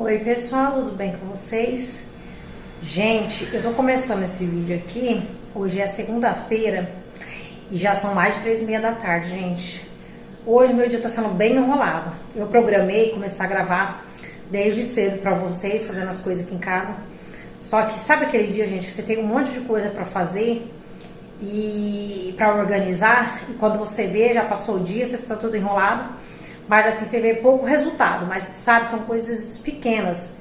Oi pessoal, tudo bem com vocês? Gente, eu tô começando esse vídeo aqui, hoje é segunda-feira e já são mais de 3h30 da tarde, gente. Hoje meu dia tá sendo bem enrolado. Eu programei começar a gravar desde cedo pra vocês, fazendo as coisas aqui em casa. Só que sabe aquele dia, gente, que você tem um monte de coisa pra fazer e pra organizar, e quando você vê, já passou o dia, você tá tudo enrolado. Mas assim, você vê pouco resultado, mas sabe, são coisas pequenas.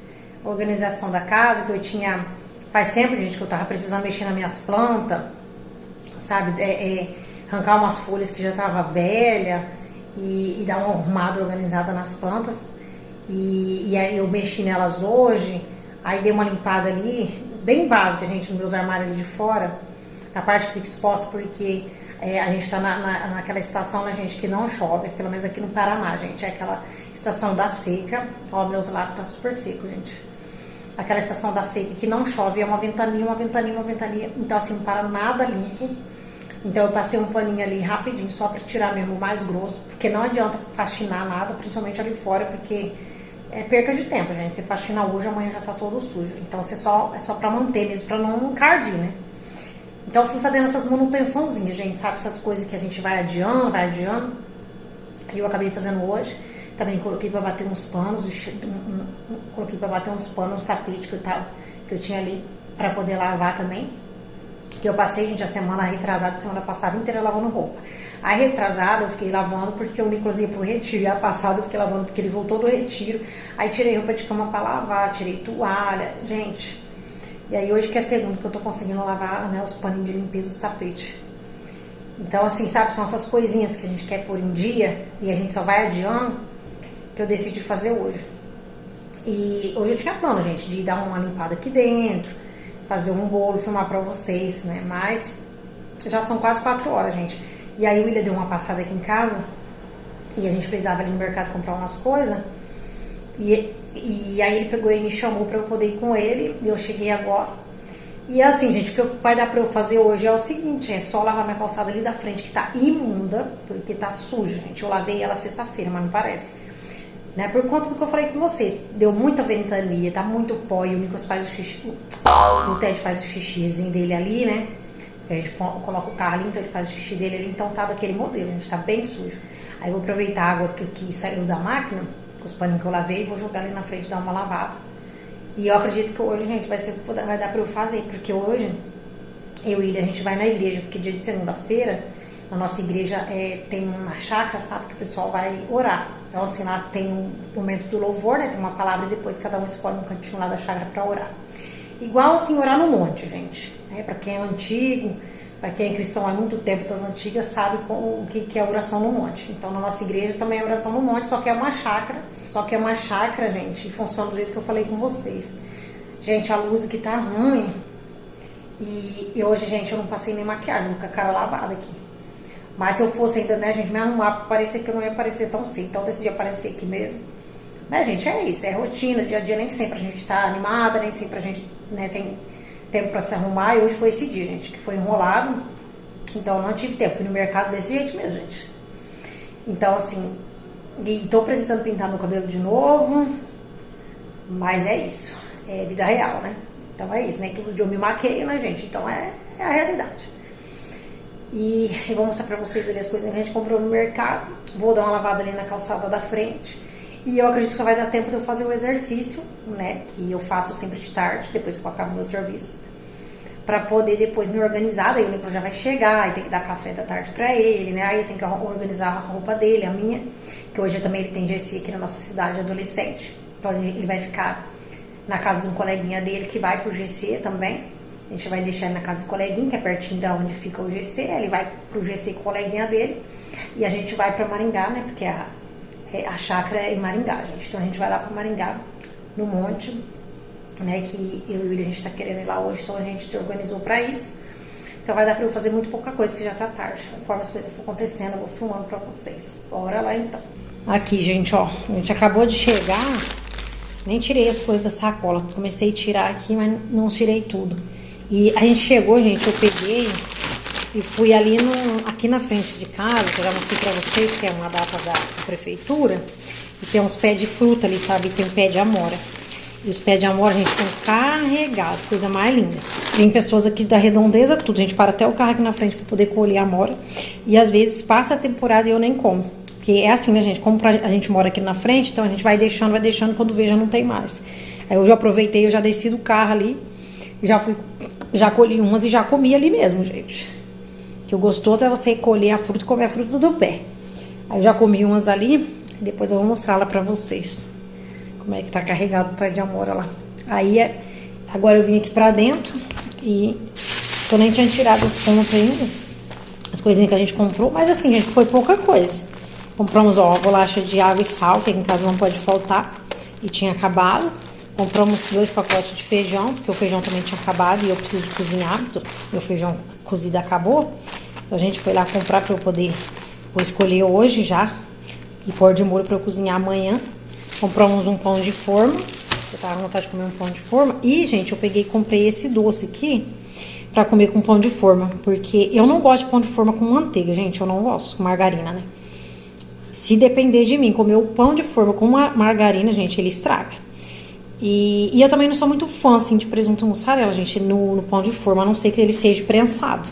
A organização da casa, que eu tinha, faz tempo, gente, que eu tava precisando mexer nas minhas plantas, sabe, arrancar umas folhas que já tava velha e dar uma arrumada organizada nas plantas. E aí eu mexi nelas hoje, aí dei uma limpada ali, bem básica, gente, nos meus armários ali de fora, a parte que fica exposta, porque a gente tá naquela estação, né, gente, que não chove, pelo menos aqui no Paraná, gente, é aquela estação da seca. Ó, meus lábios tá super seco, gente. Aquela estação da seca que não chove, é uma ventaninha, então assim, não para nada limpo. Então eu passei um paninho ali rapidinho, só pra tirar mesmo o mais grosso, porque não adianta faxinar nada, principalmente ali fora, porque é perca de tempo, gente. Você faxina hoje, amanhã já tá todo sujo. Então é só pra manter mesmo, pra não encardir, né? Então eu fui fazendo essas manutençãozinhas, gente, sabe? Essas coisas que a gente vai adiando. E eu acabei fazendo hoje. Também coloquei pra bater uns panos, uns tapetes que eu tinha ali pra poder lavar também. Que eu passei, gente, a semana retrasada, a semana passada inteira lavando roupa. A retrasada eu fiquei lavando porque o Nicolas ia pro retiro. E a passada eu fiquei lavando porque ele voltou do retiro. Aí tirei roupa de cama pra lavar, tirei toalha, gente. E aí hoje que é segundo que eu tô conseguindo lavar, né, os paninhos de limpeza dos tapetes. Então assim, sabe, são essas coisinhas que a gente quer pôr em dia e a gente só vai adiando, que eu decidi fazer hoje. E hoje eu tinha plano, gente, de dar uma limpada aqui dentro, fazer um bolo, filmar pra vocês, né, mas já são quase 4 horas, gente. E aí o William deu uma passada aqui em casa e a gente precisava ali no mercado comprar umas coisas. E aí ele pegou e me chamou pra eu poder ir com ele, e eu cheguei agora. E assim, gente, o que vai dar pra eu fazer hoje é o seguinte, é só lavar minha calçada ali da frente, que tá imunda, porque tá suja, gente. Eu lavei ela sexta-feira, mas não parece. Né? Por conta do que eu falei com vocês, deu muita ventania, tá muito pó, e o Nicolas faz o xixi, o Ted faz o xixizinho dele ali, né? A gente coloca o carro ali, então ele faz o xixi dele ali, então tá daquele modelo, a gente tá bem sujo. Aí eu vou aproveitar a água que saiu da máquina, os paninhos que eu lavei, vou jogar ali na frente e dar uma lavada. E eu acredito que hoje, gente, vai dar pra eu fazer, porque hoje eu e ele, a gente vai na igreja, porque dia de segunda-feira, na nossa igreja tem uma chácara, sabe, que o pessoal vai orar. Então assim, lá tem um momento do louvor, né, tem uma palavra e depois cada um escolhe um cantinho lá da chácara pra orar. Igual assim, orar no monte, gente, né, pra quem é antigo, para quem é cristão há muito tempo das antigas, sabe o que é oração no monte. Então, na nossa igreja também é oração no monte, só que é uma chácara. Só que é uma chácara, gente, e funciona do jeito que eu falei com vocês. Gente, a luz aqui tá ruim. E hoje, gente, eu não passei nem maquiagem, com a cara lavada aqui. Mas se eu fosse ainda, né, gente, me arrumar pra parecer que eu não ia aparecer tão cedo. Então, eu decidi aparecer aqui mesmo. Né, gente, é isso, é rotina, dia a dia. Nem sempre a gente tá animada, nem sempre a gente, né, tem tempo pra se arrumar, e hoje foi esse dia, gente, que foi enrolado, então eu não tive tempo, fui no mercado desse jeito mesmo, gente. Então assim, e tô precisando pintar meu cabelo de novo, mas é isso, é vida real, né? Então é isso, né? Todo dia eu me maqueio, né, gente? Então é a realidade. E eu vou mostrar pra vocês ali as coisas que a gente comprou no mercado, vou dar uma lavada ali na calçada da frente. E eu acredito que vai dar tempo de eu fazer o exercício, né, que eu faço sempre de tarde, depois que eu acabo meu serviço, pra poder depois me organizar. Daí o Nicolas já vai chegar, aí tem que dar café da tarde pra ele, né, aí eu tenho que organizar a roupa dele, a minha, que hoje também ele tem GC aqui na nossa cidade, adolescente. Então ele vai ficar na casa de um coleguinha dele que vai pro GC também. A gente vai deixar ele na casa do coleguinha, que é pertinho da onde fica o GC, aí ele vai pro GC com o coleguinha dele, e a gente vai pra Maringá, né, porque a chácara é em Maringá, gente. Então a gente vai lá pra Maringá, no monte, né, que eu e o William, a gente tá querendo ir lá hoje, então a gente se organizou pra isso. Então vai dar pra eu fazer muito pouca coisa, que já tá tarde. Conforme as coisas for acontecendo, eu vou filmando pra vocês. Bora lá então. Aqui, gente, ó, a gente acabou de chegar, nem tirei as coisas da sacola, comecei a tirar aqui, mas não tirei tudo. E a gente chegou, gente, eu peguei e fui ali aqui na frente de casa, que eu já mostrei pra vocês, que é uma data da prefeitura, e tem uns pés de fruta ali, sabe? Tem um pé de amora. E os pés de amora, a gente, estão carregados, coisa mais linda. Tem pessoas aqui da redondeza, tudo. A gente para até o carro aqui na frente pra poder colher a amora. E às vezes passa a temporada e eu nem como. Porque é assim, né, gente? Como a gente mora aqui na frente, então a gente vai deixando, quando vê já não tem mais. Aí eu já aproveitei, eu já desci do carro ali, já colhi umas e já comi ali mesmo, gente. Que o gostoso é você colher a fruta e comer a fruta do pé. Aí eu já comi umas ali, depois eu vou mostrar lá pra vocês. Como é que tá carregado o pé de amora lá. Aí, agora eu vim aqui pra dentro e eu nem tinha tirado as contas ainda. As coisinhas que a gente comprou. Mas assim, gente, foi pouca coisa. Compramos, ó, bolacha de água e sal, que aqui em casa não pode faltar. E tinha acabado. Compramos 2 pacotes de feijão, porque o feijão também tinha acabado e eu preciso cozinhar. Meu feijão cozido acabou. Então a gente foi lá comprar pra eu poder... Vou escolher hoje já. E pôr de molho pra eu cozinhar amanhã. Compramos um pão de forma. Eu tava com vontade de comer um pão de forma. E, gente, eu peguei e comprei esse doce aqui pra comer com pão de forma. Porque eu não gosto de pão de forma com manteiga, gente. Eu não gosto com margarina, né? Se depender de mim, comer o pão de forma com margarina, gente, ele estraga. E eu também não sou muito fã, assim, de presunto mussarela, gente, no pão de forma. A não ser que ele seja prensado,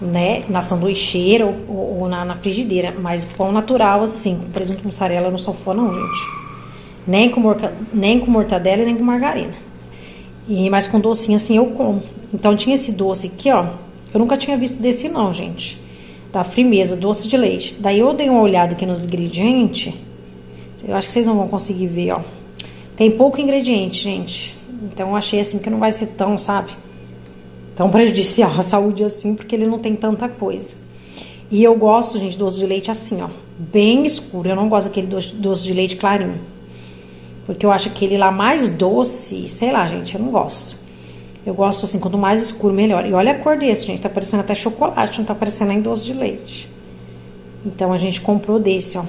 né? Na sanduicheira ou na frigideira. Mas pão natural, assim, com presunto mussarela, eu não sou fã, não, gente. Nem com mortadela e nem com margarina. Mas com docinho assim eu como. Então tinha esse doce aqui, ó. Eu nunca tinha visto desse não, gente. Da Frimeza, doce de leite. Daí eu dei uma olhada aqui nos ingredientes. Eu acho que vocês não vão conseguir ver, ó. Tem pouco ingrediente, gente. Então eu achei assim que não vai ser tão, sabe? Tão prejudicial à saúde assim, porque ele não tem tanta coisa. E eu gosto, gente, de doce de leite assim, ó. Bem escuro. Eu não gosto daquele doce de leite clarinho. Porque eu acho aquele lá mais doce, sei lá, gente, eu não gosto. Eu gosto assim, quanto mais escuro, melhor. E olha a cor desse, gente, tá parecendo até chocolate, não tá parecendo nem doce de leite. Então a gente comprou desse, ó.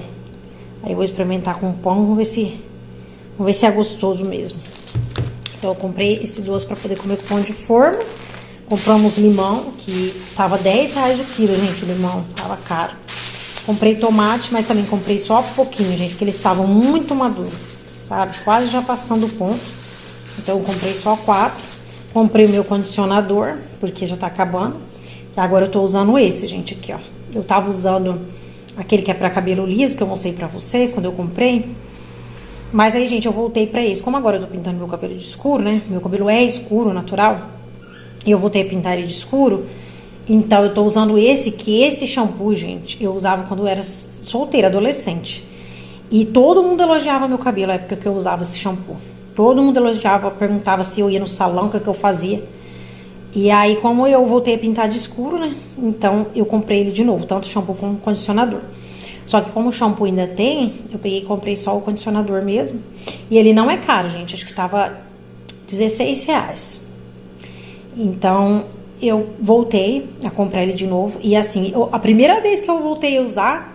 Aí eu vou experimentar com pão, vamos ver se é gostoso mesmo. Então eu comprei esse doce pra poder comer com pão de forma. Compramos limão, que tava R$10 o quilo, gente, o limão, tava caro. Comprei tomate, mas também comprei só um pouquinho, gente, porque eles estavam muito maduros. Sabe? Quase já passando o ponto. Então, eu comprei só 4. Comprei o meu condicionador, porque já tá acabando. E agora eu tô usando esse, gente, aqui, ó. Eu tava usando aquele que é pra cabelo liso, que eu mostrei pra vocês quando eu comprei. Mas aí, gente, eu voltei pra esse. Como agora eu tô pintando meu cabelo de escuro, né? Meu cabelo é escuro, natural. E eu voltei a pintar ele de escuro. Então, eu tô usando esse shampoo, gente, eu usava quando eu era solteira, adolescente. E todo mundo elogiava meu cabelo na época que eu usava esse shampoo. Todo mundo elogiava, perguntava se eu ia no salão, o que eu fazia. E aí, como eu voltei a pintar de escuro, né? Então, eu comprei ele de novo, tanto o shampoo como o condicionador. Só que como o shampoo ainda tem, eu peguei e comprei só o condicionador mesmo. E ele não é caro, gente. Acho que tava R$16. Então, eu voltei a comprar ele de novo. E assim, a primeira vez que eu voltei a usar...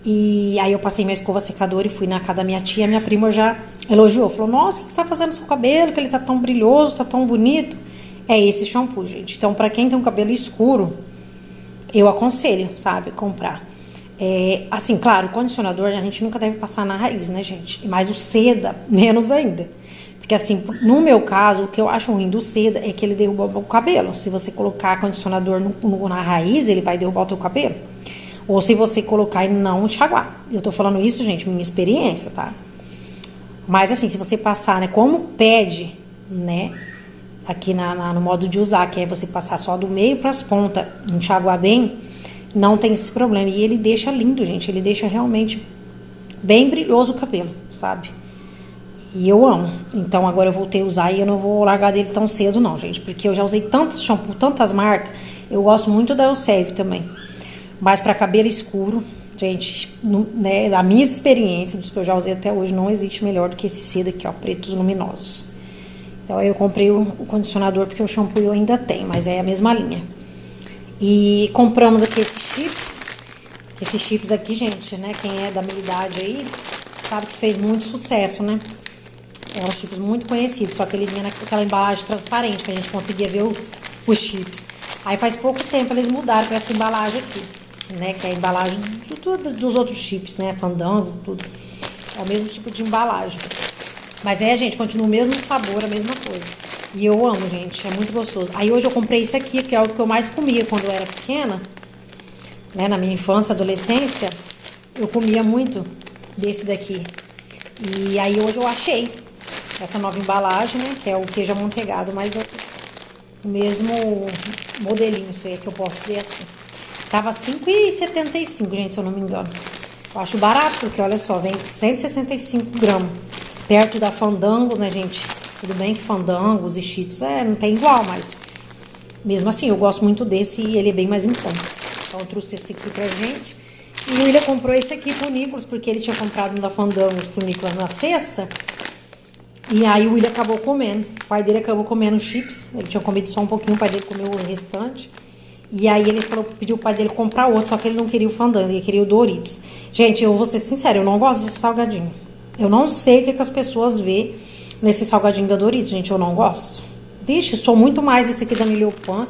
E aí eu passei minha escova secadora e fui na casa da minha tia. Minha prima já elogiou, falou, nossa, o que você tá fazendo no seu cabelo? Que ele tá tão brilhoso, tá tão bonito. É esse shampoo, gente. Então, pra quem tem um cabelo escuro, eu aconselho, sabe, comprar. Assim, claro, o condicionador a gente nunca deve passar na raiz, né, gente? Mas o seda, menos ainda. Porque assim, no meu caso, o que eu acho ruim do seda é que ele derruba o cabelo. Se você colocar condicionador na raiz, ele vai derrubar o teu cabelo. Ou se você colocar e não enxaguar. Eu tô falando isso, gente, minha experiência, tá? Mas assim, se você passar, né, como pede, né, aqui no modo de usar, que é você passar só do meio pras pontas, enxaguar bem, não tem esse problema. E ele deixa lindo, gente, ele deixa realmente bem brilhoso o cabelo, sabe? E eu amo. Então agora eu voltei a usar e eu não vou largar dele tão cedo não, gente. Porque eu já usei tantos shampoo, tantas marcas. Eu gosto muito da Elseve também. Mas para cabelo escuro, gente, né, da minha experiência, dos que eu já usei até hoje, não existe melhor do que esse seda aqui, ó, pretos luminosos. Então aí eu comprei o condicionador porque o shampoo eu ainda tenho, mas é a mesma linha. E compramos aqui esses chips. Esses chips aqui, gente, né, quem é da minha idade aí, sabe que fez muito sucesso, né? É um chips muito conhecido, só que ele vinha naquela embalagem transparente, que a gente conseguia ver os chips. Aí faz pouco tempo eles mudaram para essa embalagem aqui, né? Que é a embalagem dos outros chips, né? Fandangos e tudo. É o mesmo tipo de embalagem. Mas gente, continua o mesmo sabor, a mesma coisa. E eu amo, gente, é muito gostoso. Aí hoje eu comprei esse aqui, que é o que eu mais comia quando eu era pequena, né? Na minha infância, adolescência, eu comia muito desse daqui. E aí hoje eu achei essa nova embalagem, né? Que é o queijo amanteigado, mas é o mesmo modelinho, se é que eu posso dizer assim. Tava R$5,75, gente, se eu não me engano. Eu acho barato, porque olha só, vem 165 gramas. Perto da Fandango, né, gente? Tudo bem que Fandangos e Cheetos não tem igual, mas mesmo assim, eu gosto muito desse e ele é bem mais em conta. Então eu trouxe esse aqui pra gente. E o William comprou esse aqui pro Nicolas, porque ele tinha comprado um da Fandangos pro Nicolas na sexta. E aí o William acabou comendo. O pai dele acabou comendo chips. Ele tinha comido só um pouquinho, o pai dele comeu o restante. E aí ele pediu o pai dele comprar outro, só que ele não queria o Fandango, ele queria o Doritos. Gente, eu vou ser sincera, eu não gosto desse salgadinho. Eu não sei o que as pessoas vê nesse salgadinho da Doritos, gente, eu não gosto. Vixe, sou muito mais esse aqui da Milhopan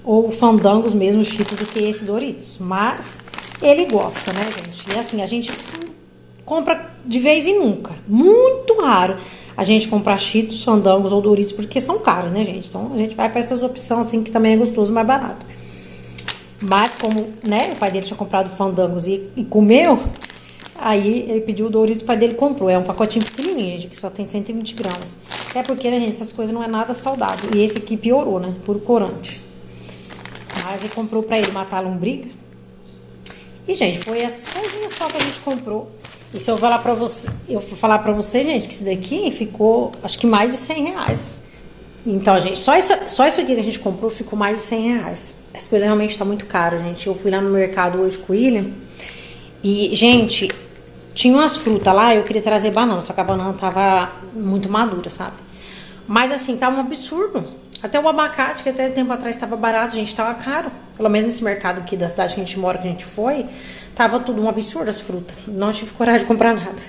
ou Fandangos mesmo, Cheetos, do que esse Doritos. Mas ele gosta, né, gente? E assim, a gente compra de vez em nunca. Muito raro a gente comprar Cheetos, Fandangos ou Doritos, porque são caros, né, gente? Então a gente vai para essas opções assim, que também é gostoso, mais barato. Mas como, né, o pai dele tinha comprado Fandangos e comeu, aí ele pediu o Doritos, o pai dele comprou. É um pacotinho pequenininho, gente, que só tem 120 gramas. É porque, né, gente, essas coisas não é nada saudável. E esse aqui piorou, né, por corante. Mas ele comprou pra ele matar a lombriga. E, gente, foi essas coisinhas só que a gente comprou. E se eu falar pra você, gente, que esse daqui ficou, acho que mais de R$100. Então, gente, só isso aqui que a gente comprou ficou mais de R$100. As coisas realmente estão muito caras, gente. Eu fui lá no mercado hoje com o William. E, gente, tinha umas frutas lá, eu queria trazer banana, só que a banana tava muito madura, sabe? Mas, assim, tava um absurdo. Até o abacate, que até tempo atrás tava barato, gente, tava caro. Pelo menos nesse mercado aqui da cidade que a gente mora, que a gente foi, tava tudo um absurdo as frutas. Não tive coragem de comprar nada.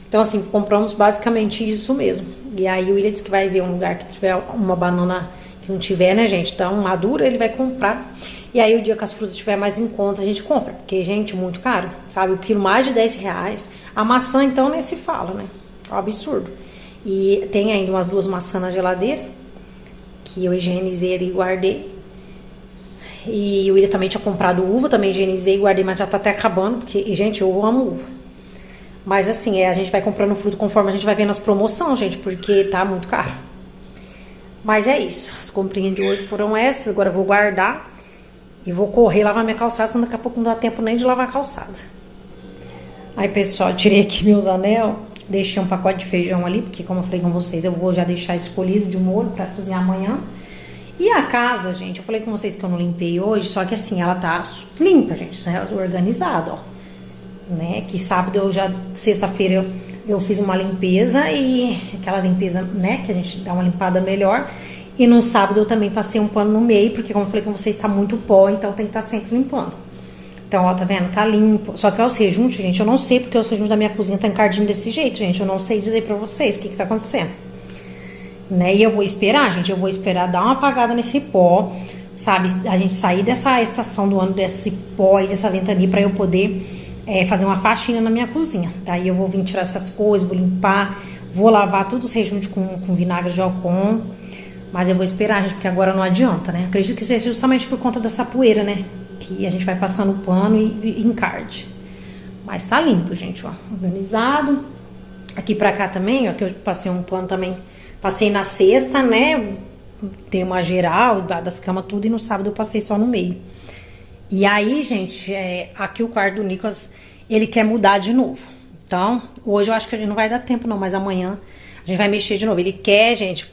Então, assim, compramos basicamente isso mesmo. E aí o William disse que vai ver um lugar que tiver uma banana que não tiver, né, gente? Então, madura, ele vai comprar. E aí o dia que as frutas estiver mais em conta, a gente compra. Porque, gente, muito caro, sabe? O quilo mais de R$10. A maçã, então, nem se fala, né? É um absurdo. E tem ainda umas 2 maçãs na geladeira, que eu higienizei e guardei. E o William também tinha comprado uva, também higienizei e guardei, mas já tá até acabando. Porque, gente, eu amo uva. Mas assim, a gente vai comprando fruto conforme a gente vai vendo as promoções, gente, porque tá muito caro. Mas é isso, as comprinhas de hoje foram essas, agora eu vou guardar e vou correr lavar minha calçada, senão daqui a pouco não dá tempo nem de lavar a calçada. Aí, pessoal, tirei aqui meus anel, deixei um pacote de feijão ali, porque como eu falei com vocês, eu vou já deixar escolhido de molho pra cozinhar amanhã. E a casa, gente, eu falei com vocês que eu não limpei hoje, só que assim, ela tá limpa, gente, tá organizada, ó. Né, que sábado sexta-feira eu fiz uma limpeza e aquela limpeza, né, que a gente dá uma limpada melhor. E no sábado eu também passei um pano no meio, porque como eu falei com vocês, tá muito pó, então tem que estar sempre limpando. Então, ó, tá vendo? Tá limpo. Só que os rejuntos, gente, eu não sei porque os rejuntos da minha cozinha tá encardinho desse jeito, gente. Eu não sei dizer pra vocês o que tá acontecendo. Né, e eu vou esperar, gente, eu vou esperar dar uma apagada nesse pó, sabe? A gente sair dessa estação do ano, desse pó e dessa ventania pra eu poder fazer uma faxina na minha cozinha. Daí eu vou vir tirar essas coisas, vou limpar, vou lavar tudo os rejuntos com vinagre de Alcon. Mas eu vou esperar, gente, porque agora não adianta, né? Acredito que seja justamente por conta dessa poeira, né? Que a gente vai passando o pano e encarde. Mas tá limpo, gente, ó. Organizado. Aqui pra cá também, ó, que eu passei um pano também. Passei na sexta, né? Tem uma geral das camas, tudo. E no sábado eu passei só no meio. E aí, gente, aqui o quarto do Nicolas, ele quer mudar de novo. Então, hoje eu acho que não vai dar tempo não, mas amanhã a gente vai mexer de novo. Ele quer, gente,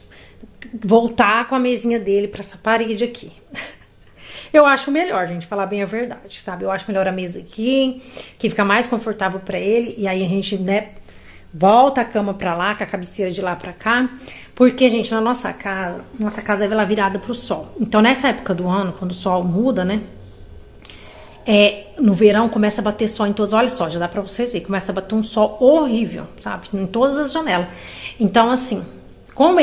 voltar com a mesinha dele pra essa parede aqui. Eu acho melhor, gente, falar bem a verdade, sabe? Eu acho melhor a mesa aqui, que fica mais confortável pra ele. E aí a gente, né, volta a cama pra lá, com a cabeceira de lá pra cá. Porque, gente, na nossa casa ela é virada pro sol. Então, nessa época do ano, quando o sol muda, né? No verão começa a bater sol em todos, olha só, já dá pra vocês verem, começa a bater um sol horrível, sabe, em todas as janelas. Então, assim, como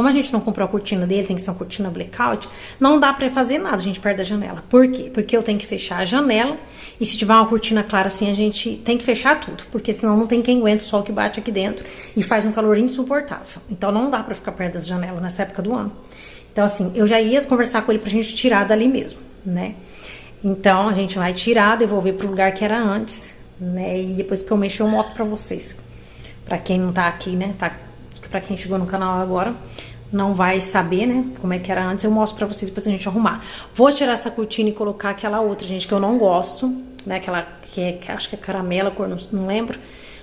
como a gente não comprou a cortina dele, tem que ser uma cortina blackout, não dá pra fazer nada, a gente perde a janela. Por quê? Porque eu tenho que fechar a janela, e se tiver uma cortina clara assim, a gente tem que fechar tudo, porque senão não tem quem aguente o sol que bate aqui dentro e faz um calor insuportável. Então não dá pra ficar perto das janelas nessa época do ano. Então assim, eu já ia conversar com ele pra gente tirar dali mesmo, né? Então a gente vai tirar, devolver pro lugar que era antes, né? E depois que eu mexer eu mostro pra vocês. Pra quem não tá aqui, né? Pra quem chegou no canal agora, não vai saber, né? Como é que era antes, eu mostro pra vocês depois a gente arrumar. Vou tirar essa cortina e colocar aquela outra, gente, que eu não gosto, né? Aquela que acho que é caramela, cor, não lembro.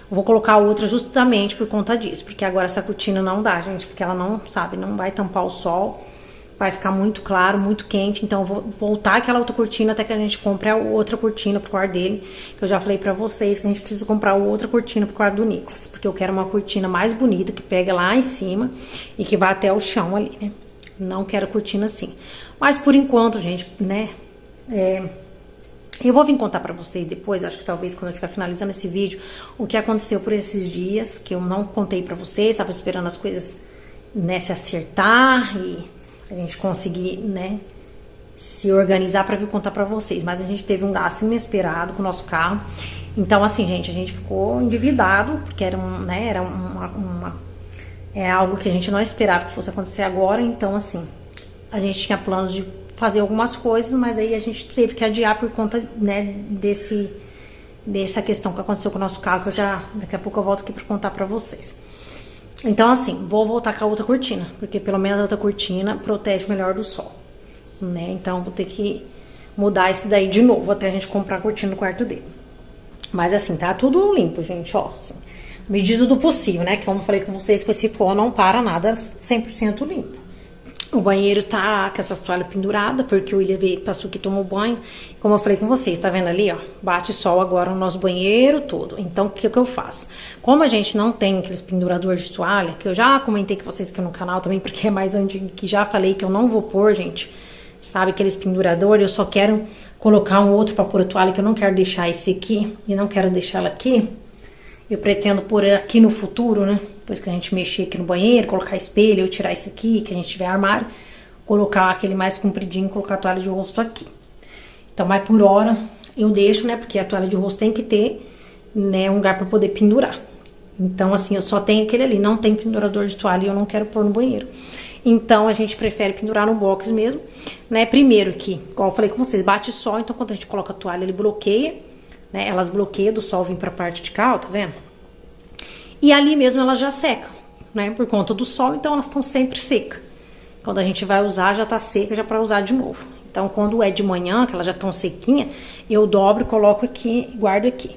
Vou colocar a outra justamente por conta disso, porque agora essa cortina não dá, gente, porque ela não, sabe, não vai tampar o sol. Vai ficar muito claro, muito quente, então eu vou voltar aquela outra cortina até que a gente compre a outra cortina pro quarto dele, que eu já falei pra vocês que a gente precisa comprar outra cortina pro quarto do Nicolas, porque eu quero uma cortina mais bonita, que pega lá em cima e que vá até o chão ali, né? Não quero cortina assim. Mas por enquanto, gente, né, eu vou vir contar pra vocês depois, acho que talvez quando eu estiver finalizando esse vídeo, o que aconteceu por esses dias, que eu não contei pra vocês, tava esperando as coisas, né, se acertar e a gente conseguir, né, se organizar para vir contar para vocês. Mas a gente teve um gasto inesperado com o nosso carro. Então, assim, gente, a gente ficou endividado, porque era algo que a gente não esperava que fosse acontecer agora. Então, assim, a gente tinha planos de fazer algumas coisas, mas aí a gente teve que adiar por conta, né, dessa questão que aconteceu com o nosso carro, que daqui a pouco eu volto aqui para contar para vocês. Então, assim, vou voltar com a outra cortina, porque pelo menos a outra cortina protege melhor do sol, né? Então, vou ter que mudar esse daí de novo, até a gente comprar a cortina no quarto dele. Mas, assim, tá tudo limpo, gente, ó, assim, medida do possível, né? Que como eu falei com vocês, com esse pó não para nada 100% limpo. O banheiro tá com essas toalhas penduradas, porque o William veio, passou aqui, tomou banho. Como eu falei com vocês, tá vendo ali, ó? Bate sol agora no nosso banheiro todo. Então, o que eu faço? Como a gente não tem aqueles penduradores de toalha, que eu já comentei com vocês aqui no canal também, porque é mais antigo, que já falei que eu não vou pôr, gente. Sabe, aqueles penduradores, eu só quero colocar um outro pra pôr a toalha, que eu não quero deixar esse aqui, e não quero deixar ela aqui. Eu pretendo pôr aqui no futuro, né? Depois que a gente mexer aqui no banheiro, colocar espelho, eu tirar esse aqui, que a gente tiver armário, colocar aquele mais compridinho, colocar a toalha de rosto aqui. Então, mas por hora eu deixo, né? Porque a toalha de rosto tem que ter, né, um lugar pra poder pendurar. Então, assim, eu só tenho aquele ali, não tem pendurador de toalha e eu não quero pôr no banheiro. Então, a gente prefere pendurar no box mesmo, né? Primeiro que, igual eu falei com vocês, bate sol, então quando a gente coloca a toalha, ele bloqueia, né? Elas bloqueiam do sol vir pra parte de cá, ó, tá vendo? E ali mesmo elas já secam, né? Por conta do sol, então elas estão sempre secas. Quando a gente vai usar, já tá seca, já pra usar de novo. Então, quando é de manhã, que elas já estão sequinhas, eu dobro, coloco aqui e guardo aqui.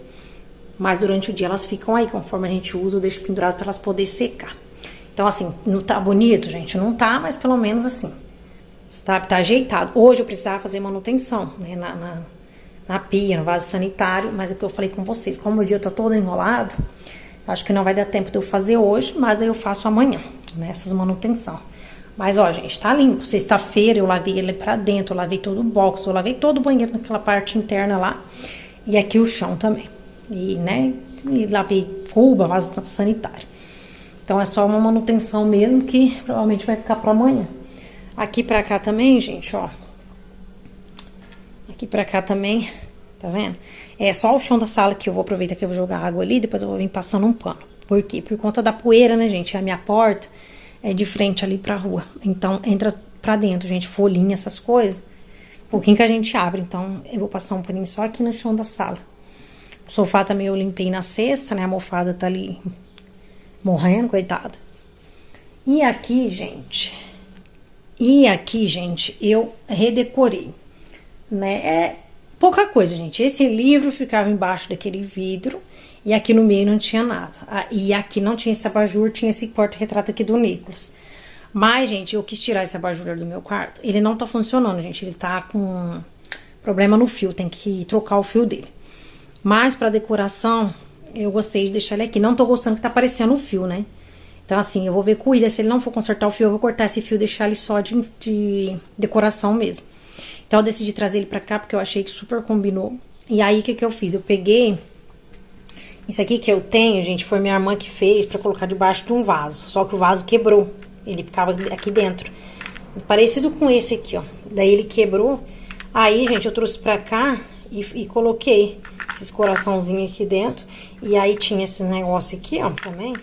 Mas durante o dia elas ficam aí, conforme a gente usa, eu deixo pendurado pra elas poderem secar. Então, assim, não tá bonito, gente? Não tá, mas pelo menos assim, tá ajeitado. Hoje eu precisava fazer manutenção, né? Na pia, no vaso sanitário, mas é o que eu falei com vocês, como o dia tá todo enrolado, acho que não vai dar tempo de eu fazer hoje, mas aí eu faço amanhã, né, essas manutenção. Mas, ó, gente, tá limpo. Sexta-feira eu lavei ele pra dentro, eu lavei todo o box, eu lavei todo o banheiro naquela parte interna lá, e aqui o chão também. E, né, e lavei cuba, vaso sanitário. Então, é só uma manutenção mesmo, que provavelmente vai ficar pra amanhã. Aqui pra cá também, gente, ó. Aqui pra cá também, tá vendo? É só o chão da sala que eu vou aproveitar que eu vou jogar água ali, depois eu vou vir passando um pano. Por quê? Por conta da poeira, né, gente? A minha porta é de frente ali pra rua. Então, entra pra dentro, gente, folhinha, essas coisas. Um pouquinho que a gente abre. Então, eu vou passar um paninho só aqui no chão da sala. O sofá também eu limpei na sexta, né? A almofada tá ali morrendo, coitada. E aqui, gente... eu redecorei, né? É pouca coisa, gente. Esse livro ficava embaixo daquele vidro e aqui no meio não tinha nada. E aqui não tinha esse abajur, tinha esse porta-retrato aqui do Nicolas. Mas, gente, eu quis tirar esse abajur do meu quarto. Ele não tá funcionando, gente. Ele tá com problema no fio, tem que trocar o fio dele. Mas pra decoração, eu gostei de deixar ele aqui. Não tô gostando que tá aparecendo o fio, né? Então, assim, eu vou ver com o William, se ele não for consertar o fio, eu vou cortar esse fio e deixar ele só de decoração mesmo. Então, eu decidi trazer ele pra cá, porque eu achei que super combinou. E aí, o que eu fiz? Eu peguei... Isso aqui que eu tenho, gente, foi minha irmã que fez pra colocar debaixo de um vaso. Só que o vaso quebrou. Ele ficava aqui dentro. Parecido com esse aqui, ó. Daí ele quebrou. Aí, gente, eu trouxe pra cá e coloquei esses coraçãozinhos aqui dentro. E aí tinha esse negócio aqui, ó, também.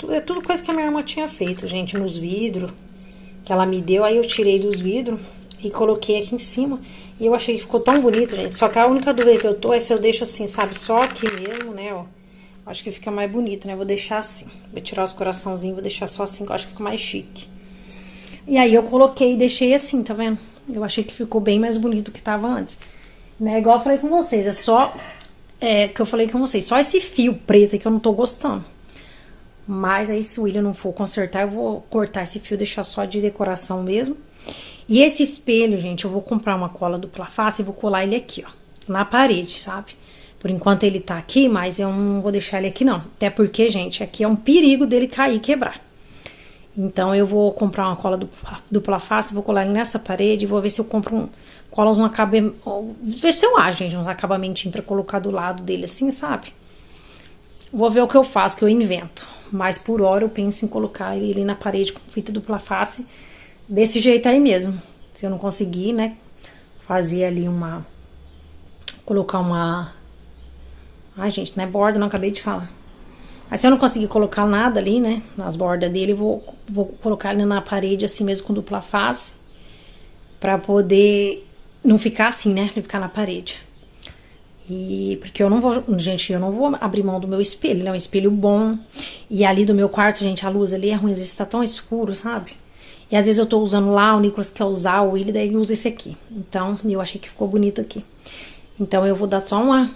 É tudo coisa que a minha irmã tinha feito, gente, nos vidros que ela me deu. Aí eu tirei dos vidros e coloquei aqui em cima. E eu achei que ficou tão bonito, gente. Só que a única dúvida que eu tô é se eu deixo assim, sabe, só aqui mesmo, né, ó. Acho que fica mais bonito, né? Vou deixar assim. Vou tirar os coraçãozinhos, vou deixar só assim, que eu acho que fica mais chique. E aí eu coloquei e deixei assim, tá vendo? Eu achei que ficou bem mais bonito do que tava antes. Né? Igual eu falei com vocês, é só... que eu falei com vocês, só esse fio preto aí que eu não tô gostando. Mas aí se o William não for consertar, eu vou cortar esse fio, deixar só de decoração mesmo. E esse espelho, gente, eu vou comprar uma cola dupla face e vou colar ele aqui, ó. Na parede, sabe? Por enquanto ele tá aqui, mas eu não vou deixar ele aqui não. Até porque, gente, aqui é um perigo dele cair e quebrar. Então eu vou comprar uma cola dupla face, vou colar ele nessa parede e vou ver se eu compro colas um acabamento, ver se eu acho, gente, uns acabamentinhos pra colocar do lado dele assim, sabe? Vou ver o que eu faço, que eu invento. Mas por hora eu penso em colocar ele na parede com fita dupla face, desse jeito aí mesmo. Se eu não conseguir, né, fazer ali colocar uma... Ai, gente, não é borda, não, acabei de falar. Mas se eu não conseguir colocar nada ali, né, nas bordas dele, vou colocar ele na parede assim mesmo com dupla face, pra poder não ficar assim, né, não ficar na parede. E porque eu não vou, gente, eu não vou abrir mão do meu espelho, ele é um espelho bom. E ali do meu quarto, gente, a luz ali é ruim, às vezes tá tão escuro, sabe? E às vezes eu tô usando lá, o Nicolas quer usar, o Willi, daí usa esse aqui. Então, eu achei que ficou bonito aqui. Então eu vou dar só uma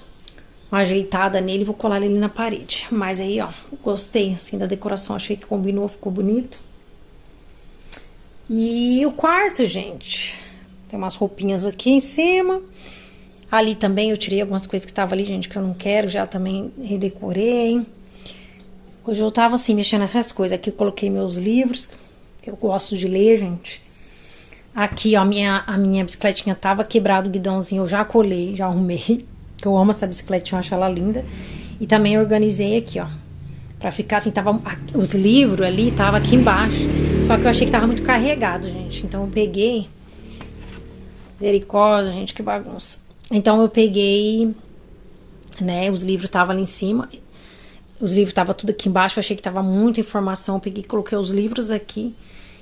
ajeitada nele e vou colar ele na parede. Mas aí, ó, gostei, assim, da decoração, achei que combinou, ficou bonito. E o quarto, gente, tem umas roupinhas aqui em cima. Ali também eu tirei algumas coisas que estavam ali, gente, que eu não quero, já também redecorei. Hoje eu tava assim, mexendo nessas coisas. Aqui eu coloquei meus livros, que eu gosto de ler, gente. Aqui, ó, a minha bicicletinha tava quebrado o guidãozinho, eu já colei, já arrumei. Que eu amo essa bicicletinha, eu acho ela linda. E também organizei aqui, ó, pra ficar assim, tava... Os livros ali tava aqui embaixo. Só que eu achei que tava muito carregado, gente. Então eu peguei... Misericórdia, gente, que bagunça. Então eu peguei, né, os livros estavam ali em cima, os livros estavam tudo aqui embaixo, eu achei que tava muita informação, eu peguei, coloquei os livros aqui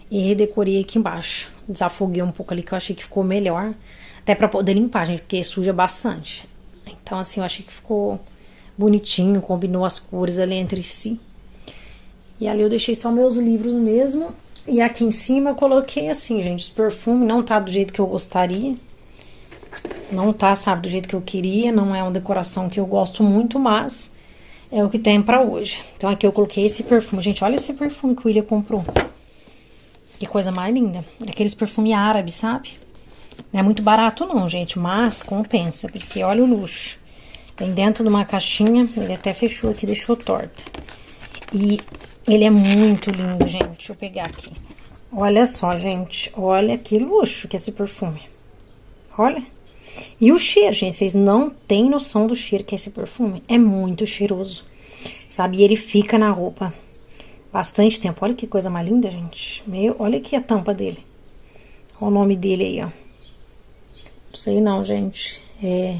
e redecorei aqui embaixo. Desafoguei um pouco ali que eu achei que ficou melhor, até pra poder limpar, gente, porque suja bastante. Então assim, eu achei que ficou bonitinho, combinou as cores ali entre si. E ali eu deixei só meus livros mesmo, e aqui em cima eu coloquei assim, gente, os perfumes, não tá do jeito que eu gostaria. Não tá, sabe, do jeito que eu queria, não é uma decoração que eu gosto muito, mas é o que tem pra hoje. Então aqui eu coloquei esse perfume. Gente, olha esse perfume que o William comprou. Que coisa mais linda. Aqueles perfumes árabes, sabe? Não é muito barato não, gente, mas compensa, porque olha o luxo. Vem dentro de uma caixinha, ele até fechou aqui, deixou torta. E ele é muito lindo, gente. Deixa eu pegar aqui. Olha só, gente, olha que luxo que é esse perfume. Olha. E o cheiro, gente, vocês não têm noção do cheiro que é esse perfume. É muito cheiroso, sabe? E ele fica na roupa bastante tempo. Olha que coisa mais linda, gente. Meu, olha aqui a tampa dele. Olha o nome dele aí, ó. Não sei não, gente. É...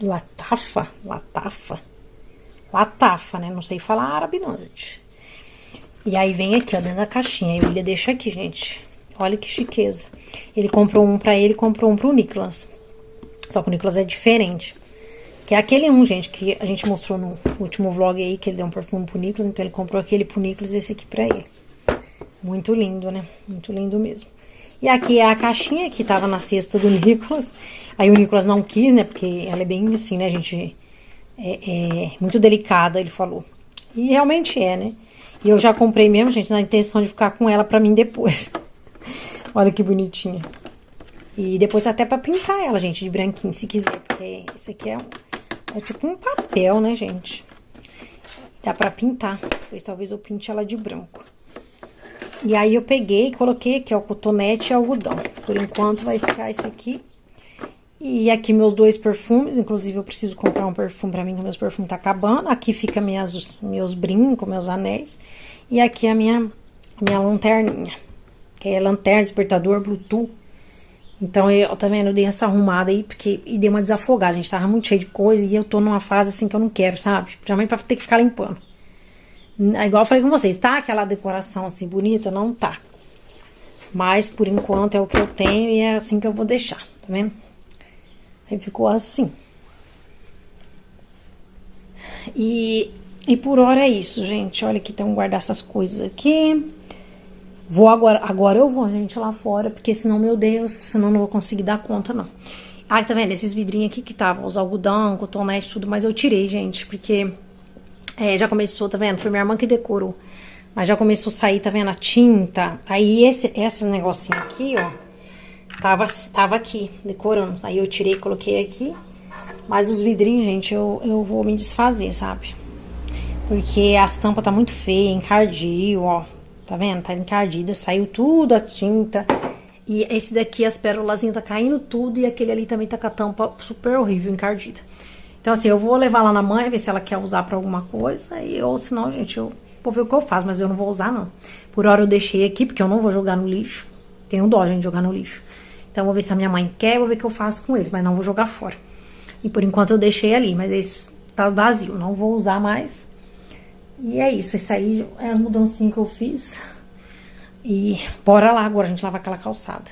Latafa? Latafa, né? Não sei falar árabe não, gente. E aí vem aqui, ó, dentro da caixinha. E ele deixa aqui, gente. Olha que chiqueza. Ele comprou um pra ele e comprou um pro Nicolas. Só que o Nicolas é diferente. Que é aquele um, gente, que a gente mostrou no último vlog aí, que ele deu um perfume pro Nicolas. Então ele comprou aquele pro Nicolas e esse aqui pra ele. Muito lindo, né? Muito lindo mesmo. E aqui é a caixinha que tava na cesta do Nicolas. Aí o Nicolas não quis, né? Porque ela é bem assim, né, gente? É muito delicada, ele falou. E realmente é, né? E eu já comprei mesmo, gente, na intenção de ficar com ela pra mim depois. Olha que bonitinha. E depois até pra pintar ela, gente, de branquinho, se quiser. Porque esse aqui é tipo um papel, né, gente? Dá pra pintar. Depois talvez eu pinte ela de branco. E aí eu peguei e coloquei aqui, ó, cotonete e algodão. Por enquanto vai ficar esse aqui. E aqui meus 2 perfumes, inclusive eu preciso comprar um perfume pra mim, que meus perfumes tá acabando. Aqui fica meus brincos, meus anéis. E aqui a minha lanterninha, que é lanterna, despertador, Bluetooth. Então, tá vendo? Eu dei essa arrumada aí, e dei uma desafogada. A gente tava muito cheio de coisa e eu tô numa fase assim que eu não quero, sabe? Principalmente pra ter que ficar limpando. Igual eu falei com vocês, tá aquela decoração assim bonita? Não tá. Mas, por enquanto, é o que eu tenho e é assim que eu vou deixar, tá vendo? Aí ficou assim. E por hora é isso, gente. Olha aqui, tem um guardar essas coisas aqui. Vou agora eu vou, gente, lá fora, porque senão, meu Deus, senão eu não vou conseguir dar conta, não. Ah, tá vendo? Esses vidrinhos aqui que estavam, os algodão, cotonete, tudo, mas eu tirei, gente, porque já começou, tá vendo? Foi minha irmã que decorou. Mas já começou a sair, tá vendo? A tinta. Aí esse negocinho aqui, ó, tava aqui, decorando. Aí eu tirei e coloquei aqui. Mas os vidrinhos, gente, eu vou me desfazer, sabe? Porque as tampas tá muito feia, encardiu, ó. Tá vendo? Tá encardida, saiu tudo a tinta. E esse daqui, as pérolazinhas tá caindo tudo. E aquele ali também tá com a tampa super horrível, encardida. Então, assim, eu vou levar lá na mãe, ver se ela quer usar pra alguma coisa. Ou senão, gente, eu vou ver o que eu faço. Mas eu não vou usar, não. Por hora eu deixei aqui, porque eu não vou jogar no lixo. Tenho dó, gente, de jogar no lixo. Então, eu vou ver se a minha mãe quer, vou ver o que eu faço com eles. Mas não vou jogar fora. E por enquanto eu deixei ali, mas esse tá vazio. Não vou usar mais. E é isso, isso aí é a mudancinha que eu fiz. E bora lá agora, a gente lava aquela calçada.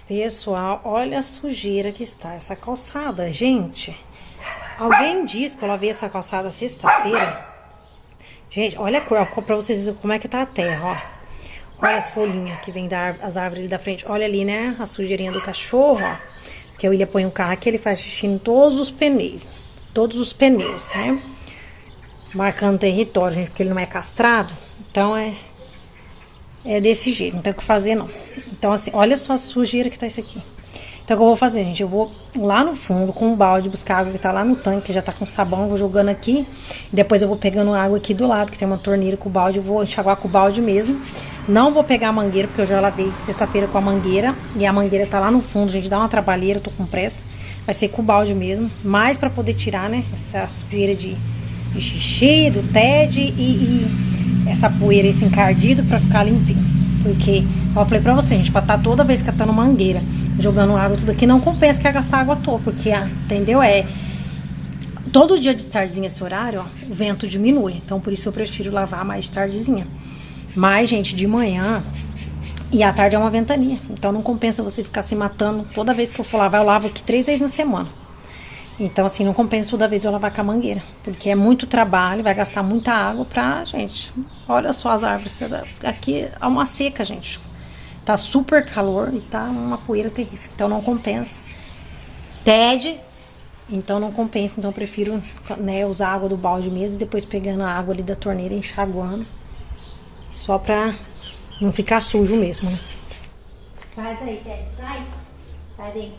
Pessoal, olha a sujeira que está essa calçada, gente. Alguém disse que eu lavei essa calçada sexta-feira. Gente, olha a cor, pra vocês verem como é que tá a terra, ó. Olha as folhinhas que vem das árvores ali da frente. Olha ali, né? A sujeirinha do cachorro, ó. Porque o William põe o carro aqui, ele faz xixi em todos os pneus. Todos os pneus, né? Marcando território, gente, porque ele não é castrado. Então, é desse jeito. Não tem o que fazer, não. Então, assim, olha só a sujeira que tá isso aqui. Então, o que eu vou fazer, gente? Eu vou lá no fundo com um balde buscar água que tá lá no tanque, que já tá com sabão. Vou jogando aqui. E depois eu vou pegando água aqui do lado, que tem uma torneira com o balde. Eu vou enxaguar com o balde mesmo. Não vou pegar a mangueira, porque eu já lavei sexta-feira com a mangueira. E a mangueira tá lá no fundo, gente. Dá uma trabalheira, eu tô com pressa. Vai ser com o balde mesmo. Mas pra poder tirar, né? Essa sujeira de xixi, do TED e essa poeira, esse encardido pra ficar limpinho. Porque, ó, eu falei pra você, gente, pra tá toda vez catando mangueira, jogando água, tudo aqui, não compensa que é gastar água à toa. Porque, entendeu? Todo dia de tardezinha esse horário, ó, o vento diminui. Então, por isso eu prefiro lavar mais tardezinha. Mas, gente, de manhã e à tarde é uma ventania. Então, não compensa você ficar se matando. Toda vez que eu for lavar, eu lavo aqui 3 vezes na semana. Então, assim, não compensa toda vez eu lavar com a mangueira. Porque é muito trabalho, vai gastar muita água pra, gente. Olha só as árvores. Aqui é uma seca, gente. Tá super calor e tá uma poeira terrível. Então, não compensa. TED, então não compensa. Então, eu prefiro, né, usar a água do balde mesmo e depois pegando a água ali da torneira e enxaguando. Só pra não ficar sujo mesmo, né? Sai daí, Ted, sai. Sai daí.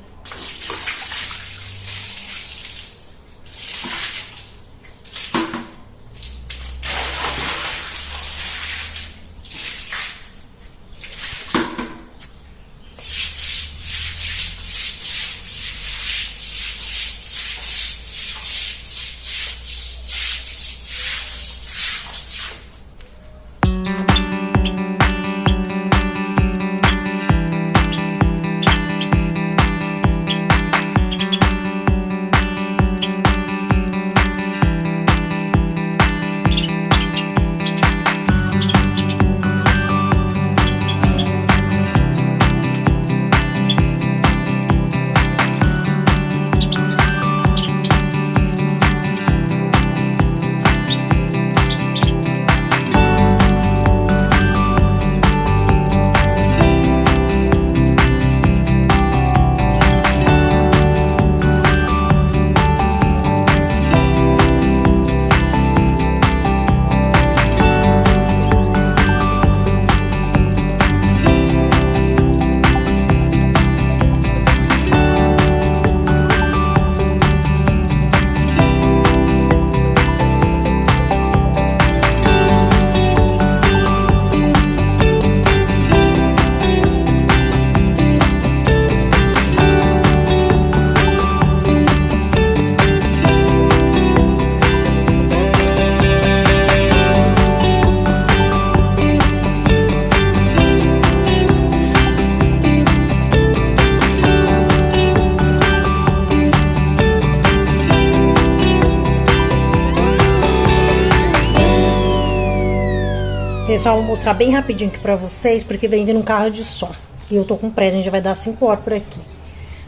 Pessoal, vou mostrar bem rapidinho aqui pra vocês, porque vem vindo um carro de som. E eu tô com pressa, a gente já vai dar 5 horas por aqui.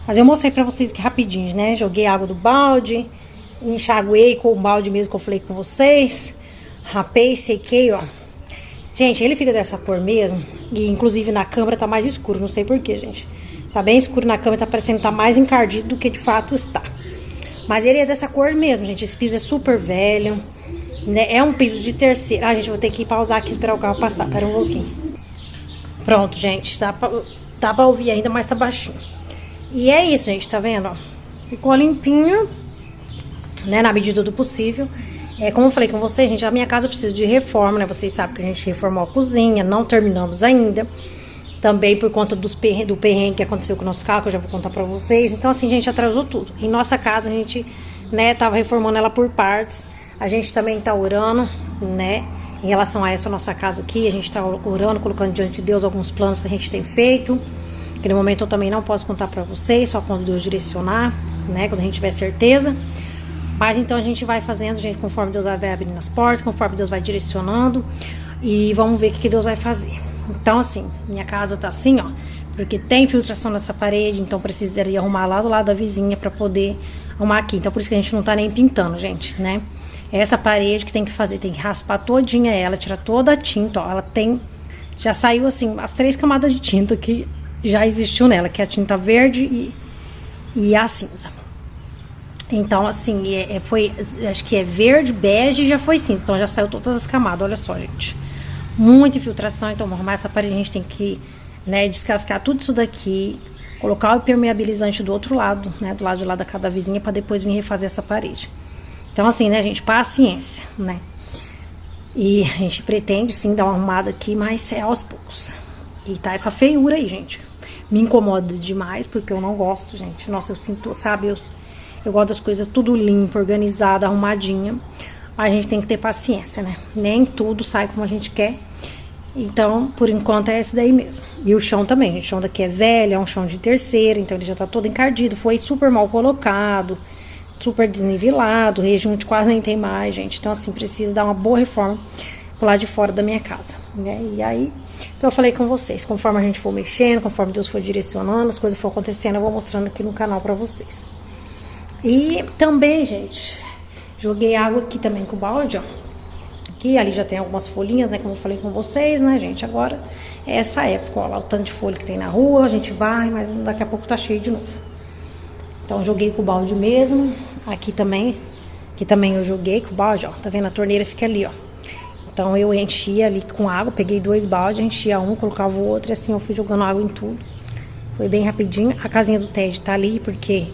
Mas eu mostrei pra vocês que rapidinho, né? Joguei água do balde, enxaguei com o balde mesmo que eu falei com vocês. Rapei, sequei, ó. Gente, ele fica dessa cor mesmo. E inclusive na câmera tá mais escuro, não sei porquê, gente. Tá bem escuro na câmera, tá parecendo que tá mais encardido do que de fato está. Mas ele é dessa cor mesmo, gente. Esse piso é super velho, né? É um piso de terceira. Ah, gente, vou ter que pausar aqui e esperar o carro passar. Pera um pouquinho. Pronto, gente. Dá pra ouvir ainda, mas tá baixinho. E é isso, gente, tá vendo, ó? Ficou limpinho, né, na medida do possível. Como eu falei com vocês, gente, a minha casa precisa de reforma, né? Vocês sabem que a gente reformou a cozinha, não terminamos ainda. Também por conta do perrengue que aconteceu com o nosso carro, que eu já vou contar pra vocês. Então, assim, a gente atrasou tudo. Em nossa casa, a gente, né, tava reformando ela por partes. A gente também tá orando, né, em relação a essa nossa casa aqui. A gente tá orando, colocando diante de Deus alguns planos que a gente tem feito. Que no momento eu também não posso contar pra vocês, só quando Deus direcionar, né, quando a gente tiver certeza. Mas então a gente vai fazendo, gente, conforme Deus vai abrindo as portas, conforme Deus vai direcionando. E vamos ver o que Deus vai fazer. Então, assim, minha casa tá assim, ó, porque tem filtração nessa parede, então precisaria arrumar lá do lado da vizinha pra poder arrumar aqui. Então por isso que a gente não tá nem pintando, gente, né. É essa parede que tem que fazer, tem que raspar todinha ela, tirar toda a tinta, ó. Ela tem, já saiu assim, as 3 camadas de tinta que já existiu nela, que é a tinta verde e a cinza. Então, assim, foi, acho que é verde, bege e já foi cinza. Então, já saiu todas as camadas, olha só, gente. Muita infiltração, então, vamos arrumar essa parede, a gente tem que, né, descascar tudo isso daqui, colocar o impermeabilizante do outro lado, né, do lado de lá da casa da vizinha, pra depois vir refazer essa parede. Então, assim, né, gente, paciência, né. E a gente pretende, sim, dar uma arrumada aqui, mas é aos poucos. E tá essa feiura aí, gente. Me incomoda demais, porque eu não gosto, gente. Nossa, eu sinto, sabe, eu gosto das coisas tudo limpo, organizada, arrumadinha. Mas a gente tem que ter paciência, né? Nem tudo sai como a gente quer. Então, por enquanto, é esse daí mesmo. E o chão também, gente. O chão daqui é velho, é um chão de terceira, então ele já tá todo encardido. Foi super mal colocado, super desnivelado, rejunte quase nem tem mais, gente. Então, assim, precisa dar uma boa reforma pro lado de fora da minha casa, né? E aí, então eu falei com vocês, conforme a gente for mexendo, conforme Deus for direcionando, as coisas for acontecendo, eu vou mostrando aqui no canal pra vocês. E também, gente, joguei água aqui também com o balde, ó. Aqui, ali já tem algumas folhinhas, né, como eu falei com vocês, né, gente. Agora é essa época, ó, lá o tanto de folha que tem na rua, a gente vai, mas daqui a pouco tá cheio de novo. Então, joguei com o balde mesmo. Aqui também eu joguei com o balde, ó. Tá vendo? A torneira fica ali, ó. Então, eu enchia ali com água, peguei 2 baldes, enchia um, colocava o outro, e assim eu fui jogando água em tudo. Foi bem rapidinho. A casinha do Ted tá ali, porque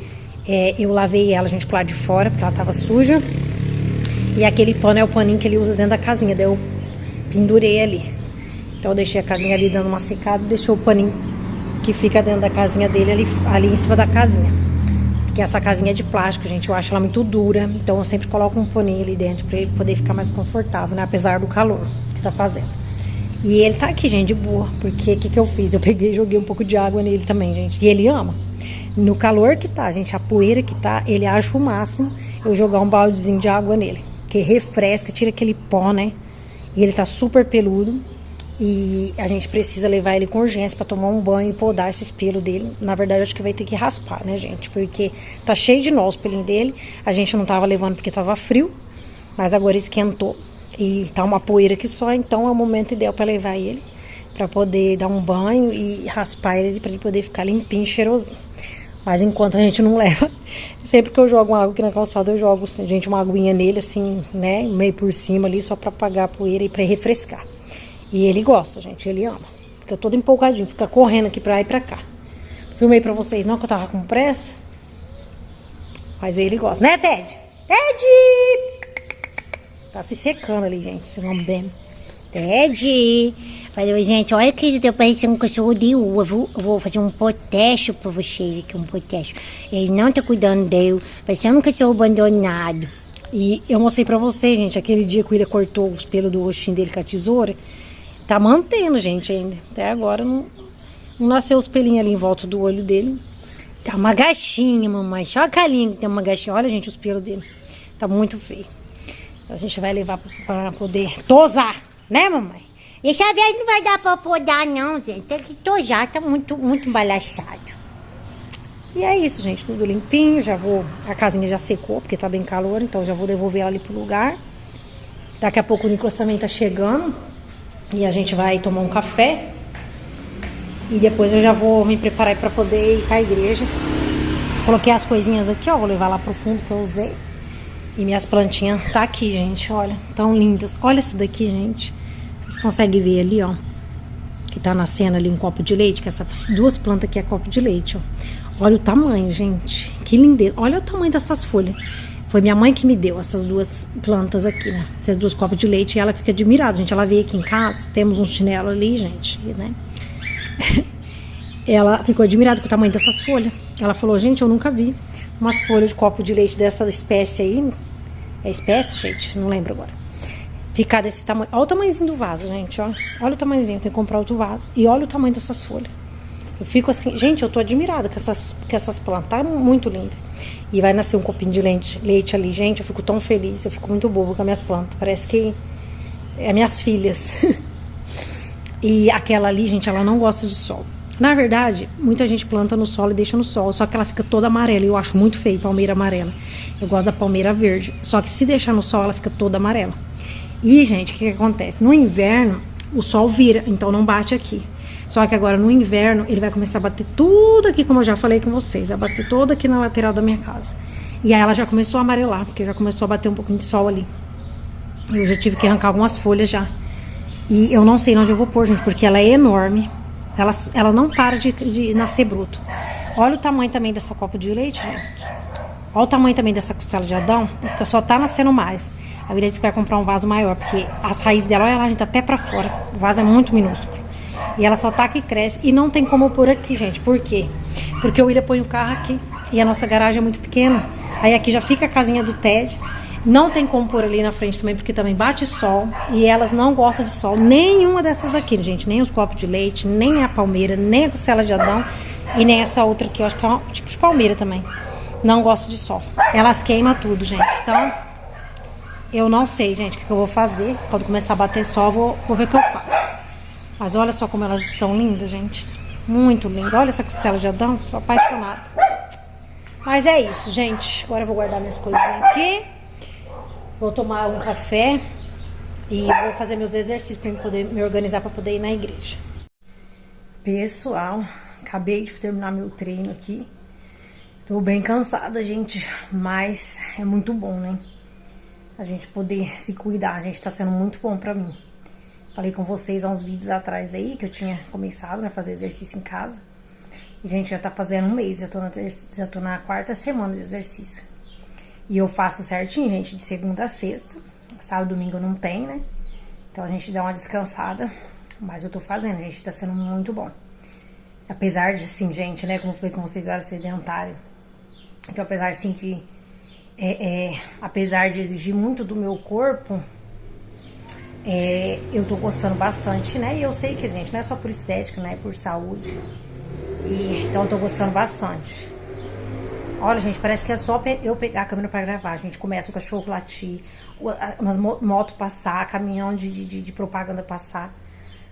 eu lavei ela, gente, pro lado de fora, porque ela tava suja. E aquele pano é o paninho que ele usa dentro da casinha, daí eu pendurei ali. Então, eu deixei a casinha ali dando uma secada, deixou o paninho que fica dentro da casinha dele ali em cima da casinha. Porque essa casinha é de plástico, gente, eu acho ela muito dura. Então eu sempre coloco um paninho ali dentro pra ele poder ficar mais confortável, né? Apesar do calor que tá fazendo. E ele tá aqui, gente, de boa. Porque o que eu fiz? Eu peguei e joguei um pouco de água nele também, gente. E ele ama. No calor que tá, gente, a poeira que tá, ele acha o máximo eu jogar um baldezinho de água nele. Que refresca, tira aquele pó, né? E ele tá super peludo. E a gente precisa levar ele com urgência pra tomar um banho e podar esses pelos dele. Na verdade, eu acho que vai ter que raspar, né, gente? Porque tá cheio de nó os pelinhos dele. A gente não tava levando porque tava frio, mas agora esquentou. E tá uma poeira aqui só, então é o momento ideal pra levar ele. Pra poder dar um banho e raspar ele, pra ele poder ficar limpinho e cheirosinho. Mas enquanto a gente não leva, sempre que eu jogo uma água aqui na calçada, eu jogo, gente, uma aguinha nele, assim, né, meio por cima ali, só pra apagar a poeira e pra refrescar. E ele gosta, gente, ele ama. Fica todo empolgadinho, fica correndo aqui pra lá e pra cá. Filmei pra vocês não, que eu tava com pressa. Mas ele gosta, né, Ted? Ted! Tá se secando ali, gente, se lambendo. Ted! Falei, gente, olha que eu parecendo um cachorro de rua. Eu vou fazer um protesto pra vocês aqui, um protesto. Eles não tá cuidando dele, parecendo um cachorro abandonado. E eu mostrei pra vocês, gente, aquele dia que o William cortou os pelos do rostinho dele com a tesoura. Tá mantendo, gente, ainda. Até agora não nasceu os pelinhos ali em volta do olho dele. Tá uma gaixinha, mamãe. Só a carinha que tem uma gaixinha. Olha, gente, os pelos dele. Tá muito feio. Então, a gente vai levar pra poder tosar, né, mamãe? Dessa vez não vai dar pra podar, não, gente. Tem que tojar, tá muito embalaçado. E é isso, gente, tudo limpinho, já vou, a casinha já secou, porque tá bem calor, então já vou devolver ela ali pro lugar. Daqui a pouco o Nicolas também tá chegando, e a gente vai tomar um café. E depois eu já vou me preparar pra poder ir pra igreja. Coloquei as coisinhas aqui, ó, vou levar lá pro fundo que eu usei. E minhas plantinhas tá aqui, gente, olha, tão lindas. Olha essa daqui, gente, vocês conseguem ver ali, ó, que tá nascendo ali um copo de leite, que essas duas plantas aqui é copo de leite, ó. Olha o tamanho, gente. Que lindeza. Olha o tamanho dessas folhas. Foi minha mãe que me deu essas duas plantas aqui, né? Essas duas copos de leite. E ela fica admirada, gente. Ela veio aqui em casa. Temos um chinelo ali, gente, né? Ela ficou admirada com o tamanho dessas folhas. Ela falou, gente, eu nunca vi umas folhas de copo de leite dessa espécie aí. É espécie, gente? Não lembro agora. Ficar desse tamanho. Olha o tamanhozinho do vaso, gente, ó. Olha o tamanhozinho. Tem que comprar outro vaso. E olha o tamanho dessas folhas. Eu fico assim, gente, eu tô admirada com essas plantas, tá muito linda. E vai nascer um copinho de leite ali, gente, eu fico tão feliz, eu fico muito boba com as minhas plantas, parece que é minhas filhas. E aquela ali, gente, ela não gosta de sol. Na verdade, muita gente planta no sol e deixa no sol, só que ela fica toda amarela, e eu acho muito feio palmeira amarela. Eu gosto da palmeira verde, só que se deixar no sol, ela fica toda amarela. E, gente, o que acontece? No inverno, o sol vira, então não bate aqui. Só que agora no inverno ele vai começar a bater tudo aqui, como eu já falei com vocês. Vai bater todo aqui na lateral da minha casa. E aí ela já começou a amarelar, porque já começou a bater um pouquinho de sol ali. Eu já tive que arrancar algumas folhas já. E eu não sei onde eu vou pôr, gente, porque ela é enorme. Ela não para de nascer bruto. Olha o tamanho também dessa copa de leite, gente. Olha o tamanho também dessa costela de Adão. Só tá nascendo mais. A Vira disse que vai comprar um vaso maior, porque as raízes dela, olha lá, gente, até pra fora. O vaso é muito minúsculo. E ela só tá que cresce. E não tem como pôr aqui, gente. Por quê? Porque o William põe o carro aqui. E a nossa garagem é muito pequena. Aí aqui já fica a casinha do Ted. Não tem como pôr ali na frente também, porque também bate sol. E elas não gostam de sol. Nenhuma dessas aqui, gente. Nem os copos de leite, nem a palmeira, nem a costela de Adão. E nem essa outra aqui, eu acho que é um tipo de palmeira também. Não gosto de sol. Elas queimam tudo, gente. Então, eu não sei, gente, o que eu vou fazer. Quando começar a bater sol, vou ver o que eu faço. Mas olha só como elas estão lindas, gente. Muito linda. Olha essa costela de Adão. Sou apaixonada. Mas é isso, gente. Agora eu vou guardar minhas coisinhas aqui. Vou tomar um café. E vou fazer meus exercícios para poder me organizar para poder ir na igreja. Pessoal, acabei de terminar meu treino aqui. Tô bem cansada, gente. Mas é muito bom, né? A gente poder se cuidar. Gente, tá sendo muito bom pra mim. Falei com vocês há uns vídeos atrás aí, que eu tinha começado, né, a fazer exercício em casa. E, gente, já tá fazendo um mês, já tô na quarta semana de exercício. E eu faço certinho, gente, de segunda a sexta. Sábado e domingo não tem, né? Então a gente dá uma descansada. Mas eu tô fazendo, gente, tá sendo muito bom. Apesar de, assim, gente, né, como eu falei com vocês, eu era sedentário. Então, apesar, assim, de... apesar de exigir muito do meu corpo... eu tô gostando bastante, né? E eu sei que, gente, não é só por estética, né? Por saúde. Então eu tô gostando bastante. Olha, gente, parece que é só eu pegar a câmera pra gravar. A gente começa o cachorro latir, umas motos passar, caminhão de propaganda passar.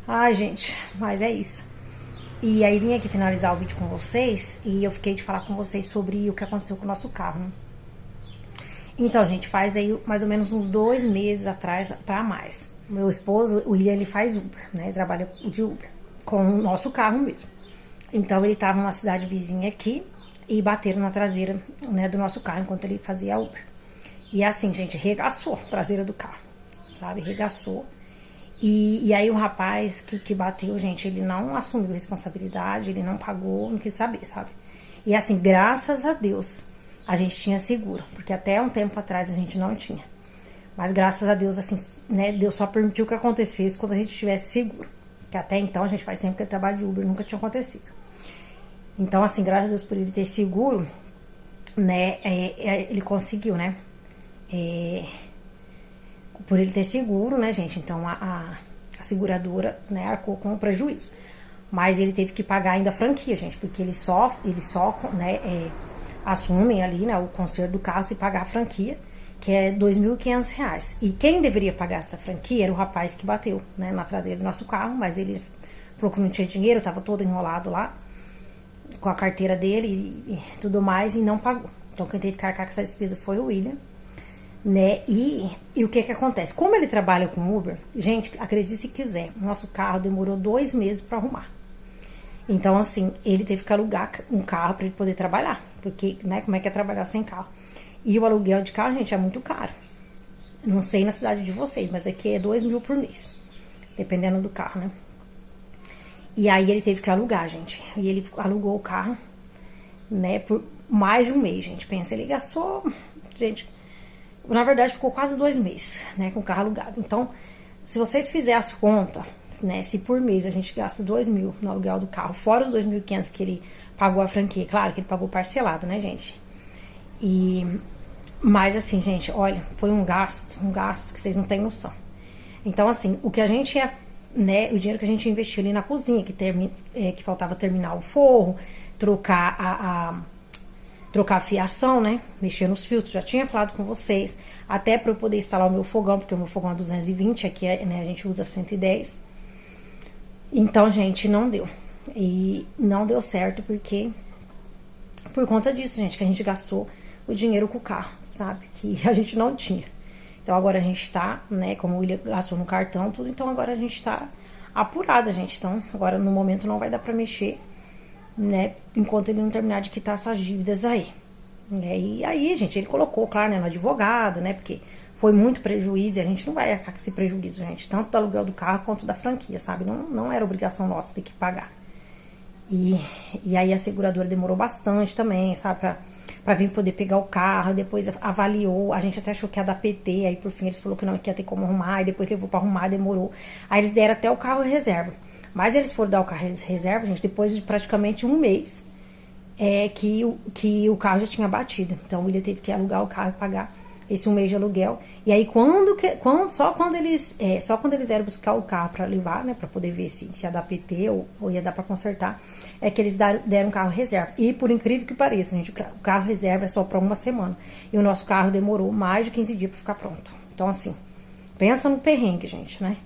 Ai, gente, mas é isso. E aí vim aqui finalizar o vídeo com vocês. E eu fiquei de falar com vocês sobre o que aconteceu com o nosso carro, né? Então, gente, faz aí mais ou menos uns 2 meses atrás pra mais. Meu esposo, o William, ele faz Uber, né? Ele trabalha de Uber, com o nosso carro mesmo. Então, ele tava numa cidade vizinha aqui e bateram na traseira, né, do nosso carro enquanto ele fazia Uber. E assim, gente, regaçou a traseira do carro, sabe? Regaçou. E aí o rapaz que bateu, gente, ele não assumiu responsabilidade, ele não pagou, não quis saber, sabe? E assim, graças a Deus, a gente tinha seguro, porque até um tempo atrás a gente não tinha. Mas graças a Deus, assim, né, Deus só permitiu que acontecesse quando a gente tivesse seguro. Que até então a gente faz sempre que eu trabalho de Uber, nunca tinha acontecido. Então, assim, graças a Deus por ele ter seguro, né, ele conseguiu, né? Por ele ter seguro, né, gente? Então a seguradora, né, arcou com o prejuízo. Mas ele teve que pagar ainda a franquia, gente, porque ele só né, assumem ali, né, o conserto do carro se pagar a franquia. que é R$2.500. E quem deveria pagar essa franquia era o rapaz que bateu, né, na traseira do nosso carro, mas ele falou que não tinha dinheiro, tava todo enrolado lá, com a carteira dele e tudo mais, e não pagou. Então quem teve que arcar com essa despesa foi o William, né? E o que acontece? Como ele trabalha com Uber, gente, acredite se quiser, o nosso carro demorou 2 meses para arrumar. Então, assim, ele teve que alugar um carro para ele poder trabalhar, porque, né, como é que é trabalhar sem carro? E o aluguel de carro, gente, é muito caro. Não sei na cidade de vocês, mas aqui é 2.000 por mês, dependendo do carro, né? E aí ele teve que alugar, gente. E ele alugou o carro, né, por mais de um mês, gente. Pensa, ele gastou, gente, na verdade ficou quase 2 meses, né, com o carro alugado. Então, se vocês fizerem as contas, né, se por mês a gente gasta 2.000 no aluguel do carro, fora os 2.500 que ele pagou a franquia, claro que ele pagou parcelado, né, gente? Mas assim, gente, olha, foi um gasto que vocês não têm noção. Então, assim, o que a gente ia, né, o dinheiro que a gente investiu ali na cozinha, que faltava terminar o forro, trocar trocar a fiação, né, mexer nos filtros, já tinha falado com vocês, até para eu poder instalar o meu fogão, porque o meu fogão é 220, aqui, né, a gente usa 110. Então, gente, não deu. E não deu certo porque, por conta disso, gente, que a gente gastou o dinheiro com o carro, sabe, que a gente não tinha. Então agora a gente tá, né, como o William gastou no cartão, tudo, então agora a gente tá apurada, gente. Então agora no momento não vai dar pra mexer, né, enquanto ele não terminar de quitar essas dívidas aí. E aí, gente, ele colocou, claro, né, no advogado, né, porque foi muito prejuízo e a gente não vai arcar com esse prejuízo, gente, tanto do aluguel do carro quanto da franquia, sabe? Não era obrigação nossa ter que pagar. E aí a seguradora demorou bastante também, sabe, pra vir poder pegar o carro, depois avaliou, a gente até achou que ia dar PT, aí por fim eles falaram que não, que ia ter como arrumar, e depois levou pra arrumar, demorou. Aí eles deram até o carro em reserva. Mas eles foram dar o carro em reserva, gente, depois de praticamente um mês que o carro já tinha batido. Então o William teve que alugar o carro e pagar esse um mês de aluguel. E aí só quando eles vieram buscar o carro para levar, né, para poder ver se ia dar PT ou ia dar para consertar, é que eles deram um carro reserva. E por incrível que pareça, gente, o carro reserva é só para uma semana. E o nosso carro demorou mais de 15 dias para ficar pronto. Então assim, pensa no perrengue, gente, né?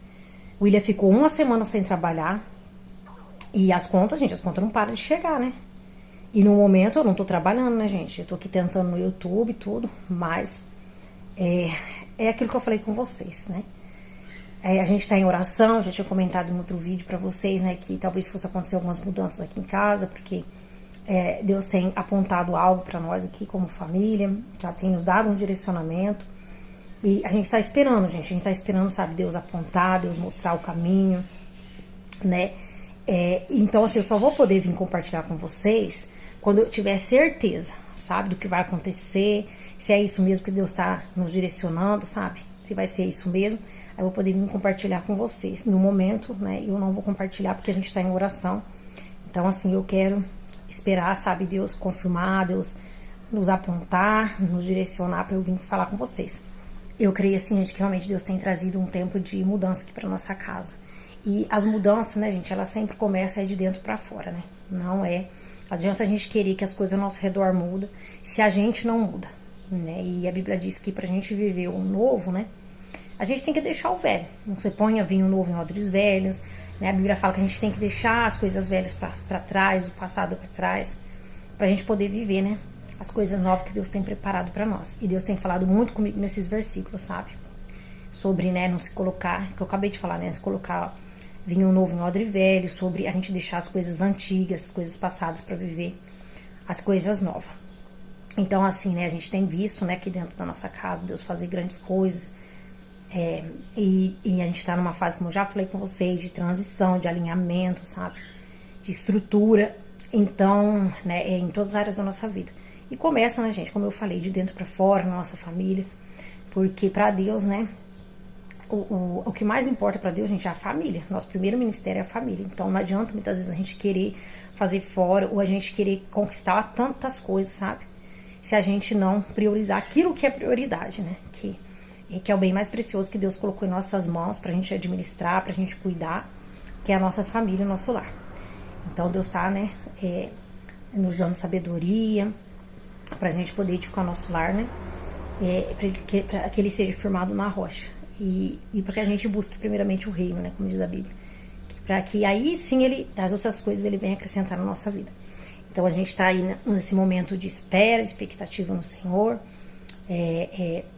O William ficou uma semana sem trabalhar. E as contas, gente, as contas não param de chegar, né? E no momento eu não tô trabalhando, né, gente? Eu tô aqui tentando no YouTube e tudo, mas é aquilo que eu falei com vocês, né? A gente tá em oração, eu já tinha comentado em outro vídeo pra vocês, né, que talvez fosse acontecer algumas mudanças aqui em casa, porque Deus tem apontado algo pra nós aqui como família, já tem nos dado um direcionamento. E a gente tá esperando, gente, a gente tá esperando, sabe, Deus apontar, Deus mostrar o caminho, né? Então, assim, eu só vou poder vir compartilhar com vocês quando eu tiver certeza, sabe, do que vai acontecer, se é isso mesmo que Deus está nos direcionando, sabe, se vai ser isso mesmo, aí eu vou poder vir compartilhar com vocês. No momento, né, eu não vou compartilhar porque a gente está em oração. Então, assim, eu quero esperar, sabe, Deus confirmar, Deus nos apontar, nos direcionar para eu vir falar com vocês. Eu creio, assim, gente, que realmente Deus tem trazido um tempo de mudança aqui para nossa casa. E as mudanças, né, gente, elas sempre começam de dentro para fora, né? Não adianta a gente querer que as coisas ao nosso redor mudem se a gente não muda, né? E a Bíblia diz que pra gente viver o novo, né, a gente tem que deixar o velho. Não se ponha vinho novo em odres velhos, né? A Bíblia fala que a gente tem que deixar as coisas velhas para trás, o passado para trás, pra gente poder viver, né, as coisas novas que Deus tem preparado para nós. E Deus tem falado muito comigo nesses versículos, sabe? Sobre, né, não se colocar, que eu acabei de falar, né, se colocar vinho novo em odre velho, sobre a gente deixar as coisas antigas, as coisas passadas para viver as coisas novas. Então, assim, né, a gente tem visto, né, aqui dentro da nossa casa, Deus fazer grandes coisas, e a gente tá numa fase, como eu já falei com vocês, de transição, de alinhamento, sabe, de estrutura, então, né, em todas as áreas da nossa vida. E começa, né, gente, como eu falei, de dentro para fora, na nossa família, porque para Deus, né, o que mais importa para Deus, gente, é a família. Nosso primeiro ministério é a família. Então não adianta muitas vezes a gente querer fazer fora ou a gente querer conquistar tantas coisas, sabe? Se a gente não priorizar aquilo que é prioridade, né? Que é o bem mais precioso que Deus colocou em nossas mãos pra gente administrar, pra gente cuidar, que é a nossa família, o nosso lar. Então Deus tá, né, nos dando sabedoria pra gente poder edificar o nosso lar, né? para que ele seja firmado na rocha. E para que a gente busque primeiramente o reino, né, como diz a Bíblia. Para que aí sim as outras coisas ele venha acrescentar na nossa vida. Então a gente está aí nesse momento de espera, expectativa no Senhor,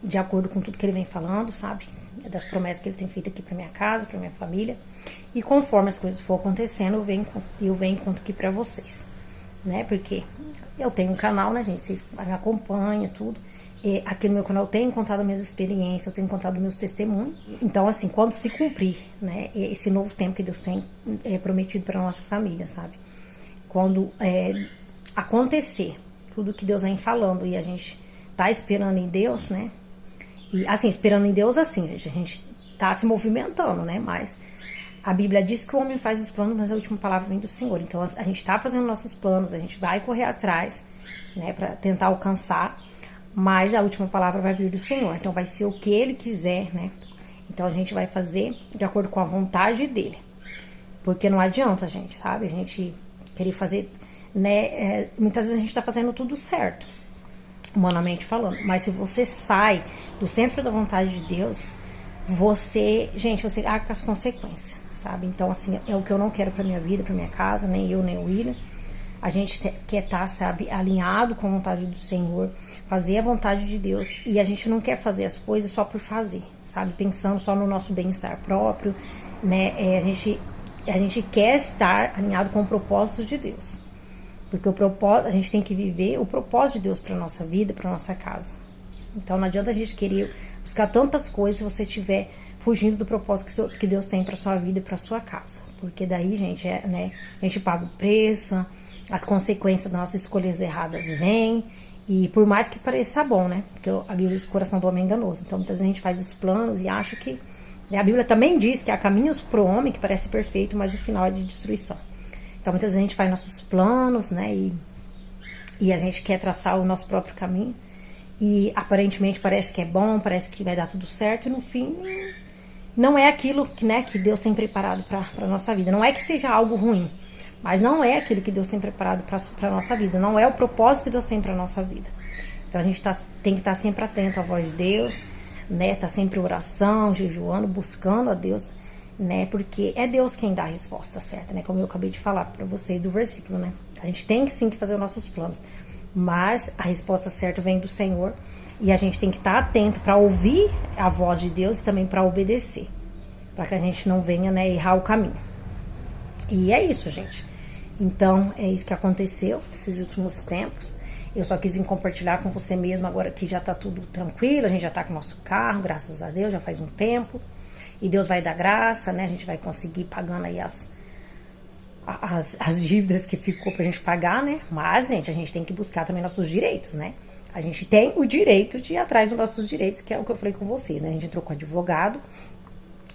de acordo com tudo que ele vem falando, sabe? Das promessas que ele tem feito aqui para minha casa, para minha família. E conforme as coisas for acontecendo, eu venho e conto aqui para vocês, né? Porque eu tenho um canal, né, gente? Vocês me acompanham, tudo. Aqui no meu canal eu tenho contado minhas experiências, eu tenho contado meus testemunhos. Então, assim, quando se cumprir, né, esse novo tempo que Deus tem prometido para nossa família, sabe? Quando acontecer tudo que Deus vem falando e a gente tá esperando em Deus, né? E assim, esperando em Deus assim, gente, a gente tá se movimentando, né? Mas a Bíblia diz que o homem faz os planos, mas a última palavra vem do Senhor. Então a gente tá fazendo nossos planos, a gente vai correr atrás, né, para tentar alcançar, mas a última palavra vai vir do Senhor. Então vai ser o que Ele quiser, né? Então a gente vai fazer de acordo com a vontade dele. Porque não adianta, gente, sabe? A gente querer fazer, né? Muitas vezes a gente tá fazendo tudo certo, humanamente falando. Mas se você sai do centro da vontade de Deus, você arca com as consequências, sabe? Então, assim, é o que eu não quero pra minha vida, pra minha casa, nem eu, nem o William. A gente quer estar, sabe, alinhado com a vontade do Senhor, fazer a vontade de Deus. E a gente não quer fazer as coisas só por fazer, sabe? Pensando só no nosso bem-estar próprio, né? A gente quer estar alinhado com o propósito de Deus. Porque a gente tem que viver o propósito de Deus para nossa vida, para nossa casa. Então não adianta a gente querer buscar tantas coisas se você estiver fugindo do propósito que Deus tem para sua vida e para sua casa. Porque daí, gente, né, a gente paga o preço, as consequências das nossas escolhas erradas vêm. E por mais que pareça bom, né? Porque a Bíblia diz que o coração do homem é enganoso. Então muitas vezes a gente faz os planos e acha que... A Bíblia também diz que há caminhos para o homem que parece perfeito, mas o final é de destruição. Então muitas vezes a gente faz nossos planos, né? E a gente quer traçar o nosso próprio caminho. E aparentemente parece que é bom, parece que vai dar tudo certo. E no fim, não é aquilo que, né, que Deus tem preparado para a nossa vida. Não é que seja algo ruim, mas não é aquilo que Deus tem preparado para a nossa vida. Não é o propósito que Deus tem para a nossa vida. Então a gente tem que estar sempre atento à voz de Deus, né? Tá sempre em oração, jejuando, buscando a Deus, né? Porque é Deus quem dá a resposta certa, né? Como eu acabei de falar para vocês do versículo, né? A gente tem que sim que fazer os nossos planos, mas a resposta certa vem do Senhor e a gente tem que estar atento para ouvir a voz de Deus e também para obedecer, para que a gente não venha, né, errar o caminho. E é isso, gente. Então é isso que aconteceu nesses últimos tempos. Eu só quis vir compartilhar com você mesmo agora que já tá tudo tranquilo, a gente já tá com o nosso carro, graças a Deus, já faz um tempo. E Deus vai dar graça, né? A gente vai conseguir pagando aí as dívidas que ficou pra gente pagar, né? Mas, gente, a gente tem que buscar também nossos direitos, né? A gente tem o direito de ir atrás dos nossos direitos, que é o que eu falei com vocês, né? A gente entrou com advogado,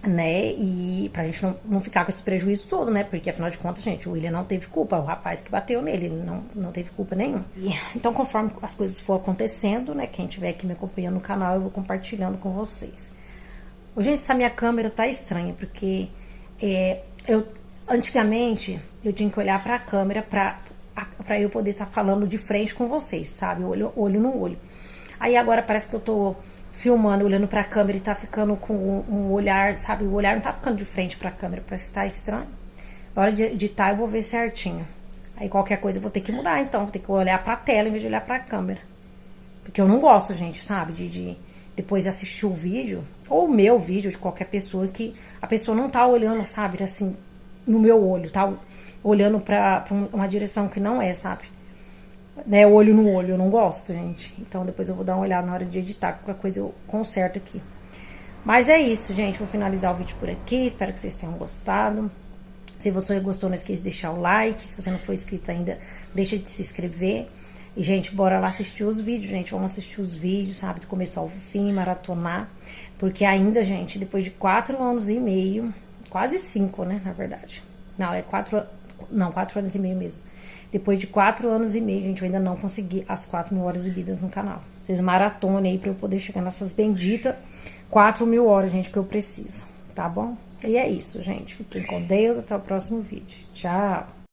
né? E pra gente não ficar com esse prejuízo todo, né? Porque, afinal de contas, gente, o William não teve culpa, o rapaz que bateu nele, ele não teve culpa nenhuma. Então, conforme as coisas for acontecendo, né? Quem estiver aqui me acompanhando no canal, eu vou compartilhando com vocês. Gente, essa minha câmera tá estranha, porque antigamente eu tinha que olhar pra câmera pra eu poder estar falando de frente com vocês, sabe? Olho no olho. Aí agora parece que eu tô filmando, olhando pra câmera e tá ficando com um olhar, sabe? O olhar não tá ficando de frente pra câmera, parece que tá estranho. Na hora de editar eu vou ver certinho. Aí qualquer coisa eu vou ter que mudar, então. Vou ter que olhar pra tela em vez de olhar pra câmera. Porque eu não gosto, gente, sabe? De depois assistir o vídeo, ou o meu vídeo de qualquer pessoa, que a pessoa não tá olhando, sabe? Assim, no meu olho, tá olhando pra uma direção que não é, sabe? Né, olho no olho, eu não gosto, gente. Então depois eu vou dar uma olhada na hora de editar, qualquer coisa eu conserto aqui. Mas é isso, gente, vou finalizar o vídeo por aqui, espero que vocês tenham gostado. Se você gostou, não esqueça de deixar o like, se você não for inscrito ainda, deixa de se inscrever. E, gente, bora lá assistir os vídeos, gente, vamos assistir os vídeos, sabe, do começo ao fim, maratonar. Porque ainda, gente, depois de 4 anos e meio, quase 5, né, na verdade. Não, 4 anos e meio mesmo. Depois de 4 anos e meio, gente, eu ainda não consegui as 4.000 horas exibidas no canal. Vocês maratonem aí pra eu poder chegar nessas benditas 4.000 horas, gente, que eu preciso, tá bom? E é isso, gente. Fiquem com Deus, até o próximo vídeo. Tchau!